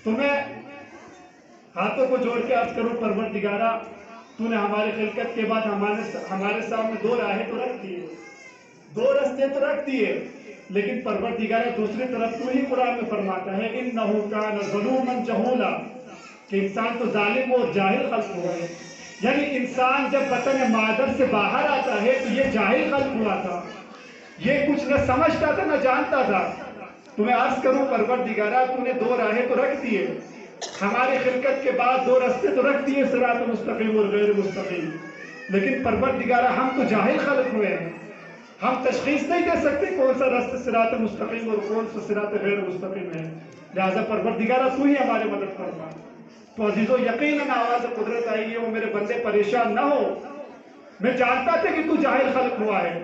تمہیں ہاتھوں کو جوڑ کے عرض کروں پروردگارا تو نے ہماری خلقت کے بعد ہمارے سامنے دو راہیں تو رکھ دیے، دو رستے تو رکھ دیے، لیکن پروردگارا دوسری طرف تو ہی قرآن میں فرماتا ہے انہو کان ظلوما جہولا کہ انسان تو ظالم اور جاہل خلق ہوا ہے. یعنی انسان جب بطن مادر سے باہر آتا ہے تو یہ جاہل خلق ہوا تھا، یہ کچھ نہ سمجھتا تھا نہ جانتا تھا. تمہیں عرض کروں پروردگارا تو نے دو راہیں تو رکھ دیے، ہماری خلقت کے بعد دو رستے تو رکھ دیے، صراط مستقیم اور غیر مستقیم، لیکن پروردگارا ہم تو جاہل خلق ہوئے ہیں، ہم تشخیص نہیں دے سکتے کون سا راستہ صراط مستقیم اور کون سا صراط غیر مستقیم ہے. لہذا پروردگارا تو ہی ہماری مدد فرما. تو عزیزو یقیناً آواز قدرت آئی ہے وہ میرے بندے پریشان نہ ہو. میں جانتا تھا کہ تو جاہل خلق ہوا ہے،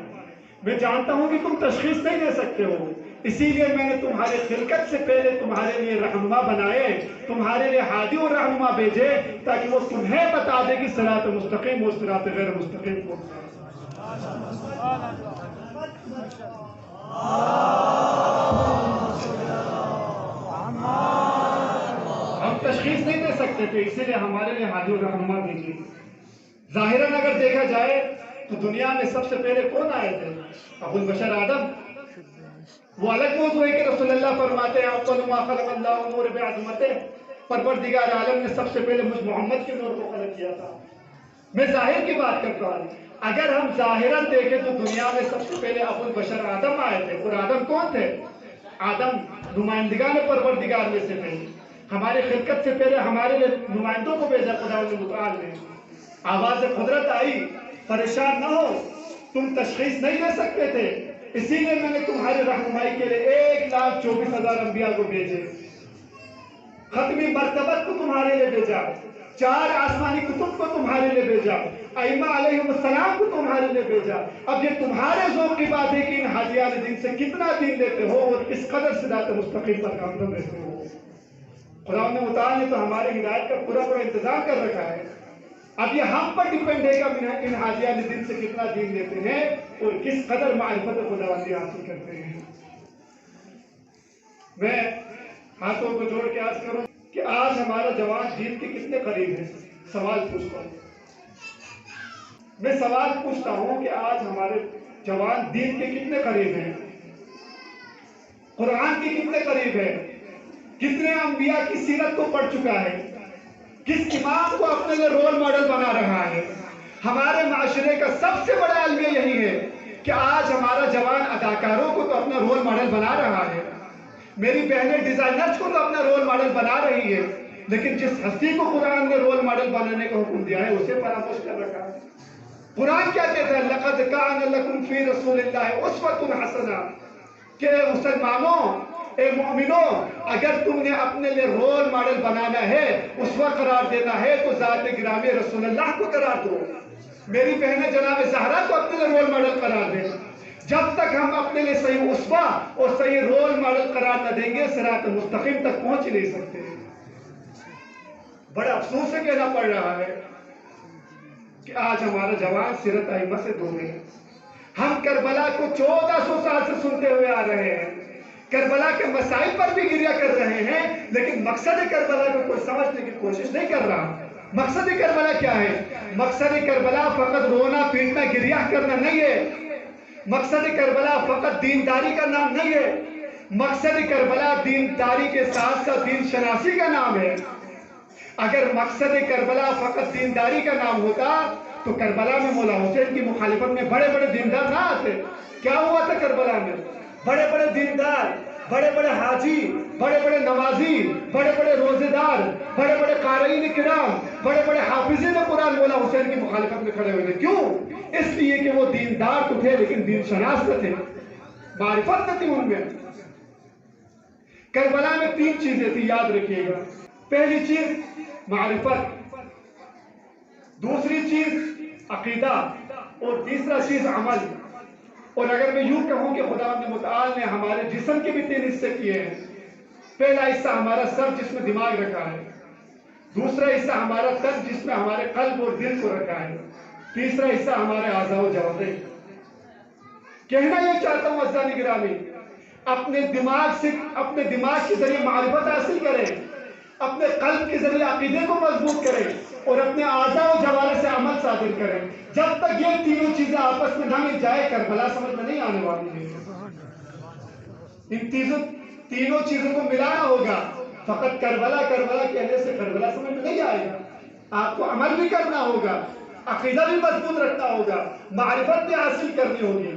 میں جانتا ہوں کہ تم تشخیص نہیں دے سکتے ہو، اسی لیے میں نے تمہارے خلقت سے پہلے تمہارے لیے رہنما بنائے، تمہارے لیے ہادی اور رہنما بھیجے تاکہ وہ تمہیں بتا دے کہ صراط مستقیم اور صراط غیر مستقیم کو. ہم تشخیص نہیں دے سکتے تھے، اسی لیے ہمارے لیے ہادی اور رہنما بھیجے. ظاہراً اگر دیکھا جائے تو دنیا میں سب سے پہلے کون آئے تھے؟ ابو البشر آدم. وہ الگ موضوع ہے کہ رسول اللہ فرماتے ہیں اول ما خلق اللہ نور بعظمتہ، پروردگار عالم نے سب سے پہلے مجھ محمد کے نور کو خلق کیا تھا. میں ظاہر کی بات کرتا ہوں. اگر ہم ظاہراً دیکھیں تو دنیا میں سب سے پہلے ابو البشر آدم آئے تھے. اور آدم کون تھے؟ آدم نمائندگان پروردگار میں سے تھے. ہماری خلقت سے پہلے ہمارے لیے نمائندوں کو بھیجا خداوند متعال نے. آواز قدرت آئی، پریشان نہ ہو، تم تشخیص نہیں دے سکتے تھے، اسی لیے میں نے تمہاری رہنمائی کے لیے 1,24,000 انبیاء کو بھیجے، ختمی مرتبت کو تمہارے لیے بھیجا، 4 آسمانی کتب کو تمہارے لیے بھیجا، ائمہ علیہ السلام کو تمہارے لیے بھیجا. اب یہ تمہارے ذوق کی بات ہے کہ ان حاجیان دین سے کتنا دین لیتے ہو اور کس قدر صراط مستقیم پر قدم رہتے ہو. خداوند متعال نے تو ہماری ہدایت کا پورا انتظام کر رکھا ہے. اب یہ ہم پر ڈیپینڈ ہے کہ ان حاجیان دین سے کتنا دین لیتے ہیں اور کس قدر معرفت خداوندی حاصل کرتے ہیں. میں ہاتھوں کو جوڑ کے عرض کروں کہ آج ہمارا جوان دین کے کتنے قریب ہے. سوال پوچھتا ہوں، میں سوال پوچھتا ہوں کہ آج ہمارے جوان دین کے کتنے قریب ہیں، قرآن کے کتنے قریب ہے، کتنے انبیاء کی سیرت کو پڑھ چکا ہے، کس امام کو اپنے لیے رول ماڈل بنا رہا ہے. ہمارے معاشرے کا سب سے بڑا المیہ یہی ہے کہ آج ہمارا جوان اداکاروں کو تو اپنا رول ماڈل بنا رہا ہے، میری بہنیں ڈیزائنرز کو تو اپنا رول ماڈل بنا رہی ہے، لیکن جس ہستی کو قرآن نے رول ماڈل بنانے کا حکم دیا ہے اسے فراموش کر رکھا ہے. قرآن کیا کہتا ہے؟ لقد کان لکم فی رسول اللہ اسوۃ حسنہ، کہ مسلمانوں، اے مومنوں، اگر تم نے اپنے لیے رول ماڈل بنانا ہے، اسوہ قرار دینا ہے تو ذات گرامی رسول اللہ کو قرار دو. میری بہنیں جناب زہرا کو اپنے لیے رول ماڈل قرار دیں. جب تک ہم اپنے لیے صحیح اسوہ اور صحیح رول ماڈل قرار نہ دیں گے صراط مستقیم تک پہنچ نہیں سکتے. بڑا افسوس سے کہنا پڑ رہا ہے کہ آج ہمارا جوان سیرت ائمہ سے دور ہے. ہم کربلا کو 1400 سال سے سنتے ہوئے آ رہے ہیں، کربلا کے مسائل پر بھی گریہ کر رہے ہیں، لیکن مقصد کربلا کو کوئی سمجھنے کی کوشش نہیں کر رہا. مقصد کربلا کیا ہے؟ مقصد کربلا فقط رونا پیٹنا گریہ کرنا نہیں ہے. مقصد کربلا فقط دینداری کا نام نہیں ہے. مقصد کربلا دینداری کے ساتھ ساتھ دین شناسی کا نام ہے. اگر مقصد کربلا فقط دینداری کا نام ہوتا تو کربلا میں مولا حسین کی مخالفت میں بڑے بڑے دیندار نہ آتے. کیا ہوا تھا کربلا میں؟ بڑے بڑے دیندار، بڑے بڑے حاجی، بڑے بڑے نوازی، بڑے بڑے روزے دار، بڑے بڑے قارئین کرام، بڑے بڑے حافظین قرآن مولا حسین کی مخالفت میں کھڑے ہوئے تھے. کیوں؟ اس لیے کہ وہ دیندار تو تھے لیکن دین شناس نہ تھے، معرفت نہ تھی ان میں. کربلا میں 3 چیزیں تھی، یاد رکھیے گا. پہلی چیز معرفت، دوسری چیز عقیدہ اور تیسرا چیز عمل. اور اگر میں یوں کہوں کہ خداوند متعال نے ہمارے جسم کے بھی 3 حصے کیے ہیں. پہلا حصہ ہمارا سر جس میں دماغ رکھا ہے، دوسرا حصہ ہمارا تن جس میں ہمارے قلب اور دل کو رکھا ہے، تیسرا حصہ ہمارے اعضاء و جوارح. کہنا یہ چاہتا ہوں عزیزان گرامی، اپنے دماغ کے ذریعے معرفت حاصل کریں، اپنے قلب کے ذریعے عقیدے کو مضبوط کریں اور اپنے اعضاء و جوارح سے عمل صادر کریں. جب تک یہ تینوں چیزیں آپس میں نہ مل جائے کربلا سمجھ میں نہیں آنے والی ہے. ان تینوں چیزوں کو ملانا ہوگا. فقط کربلا کربلا کہنے سے کربلا سمجھ میں نہیں آئے گا. آپ کو عمل بھی کرنا ہوگا, عقیدہ بھی مضبوط رکھنا ہوگا, معرفت بھی حاصل کرنی ہوگی.